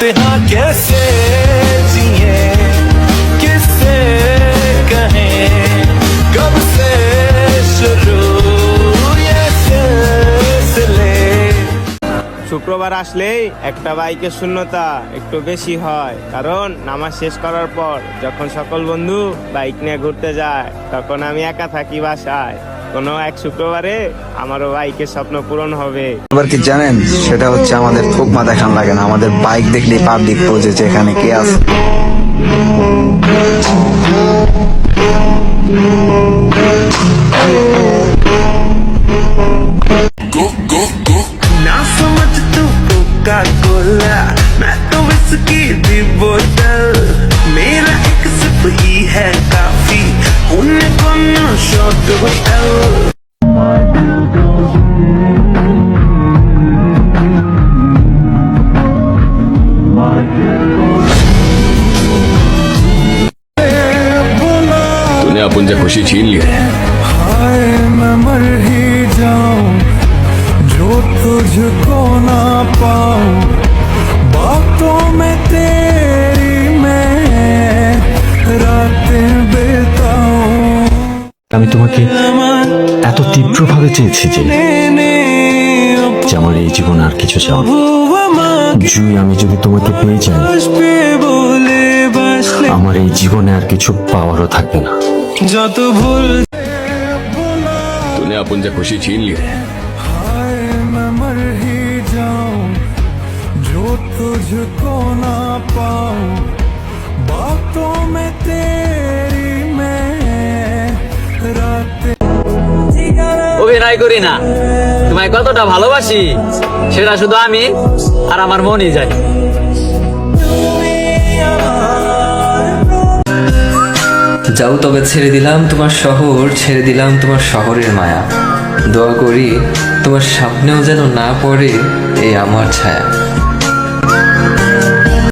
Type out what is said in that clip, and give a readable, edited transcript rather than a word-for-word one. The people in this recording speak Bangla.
तन्हा कैसे जिए किससे कहें कब से शुरू ये सिलसिले। শুক্রবার আসলেই একটা বাইকের শূন্যতা একটু বেশি হয়, কারণ নামাজ শেষ করার পর যখন সকল বন্ধু বাইক নিয়ে ঘুরতে যায় তখন আমি একা থাকি বাসায়। কোনো এক শুক্রবারে আমারও বাইকের স্বপ্ন পূরণ হবে। এবার কি জানেন, সেটা হচ্ছে আমাদের খুব মাথা খান লাগে না, আমাদের বাইক দেখলেই পাবলিক বোঝে যে এখানে কে আছে। ना समझ तू कोका कोला मैं तो विस्की दी बोतल मेरा एक सिप ही है काफी उन्हें कोनो शॉट होटल। तूने अपन से खुशी छीन ली है। हाय मैं मर ही जाऊं जो तुझको ना पाऊं बातों में तेरी मैं रातें बिताऊं। আমি তোমাকে এত তীব্রভাবে চেয়েছি যে আমার এই জীবন আর কিছু চাও না। জুই, আমি যদি তোমাকে পেয়ে যাই আমার এই জীবনে আর কিছু পাওয়ারও থাকবে না। যত ভুল तूने अपन से खुशी छीन ली है। हाय मैं मर ही जाऊं जो तुझको ना पाऊं बातों में तेरी मैं रातें। অভিনয় করি না, তোমায় কতটা ভালোবাসি সেটা শুধু আমি আর আমার মনই জানি। যাও তবে ছেড়ে দিলাম তোমার শহর, ছেড়ে দিলাম তোমার শহরের মায়া। দোয়া করি তোমার স্বপ্নেও যেন না পড়ে এই আমার ছায়া।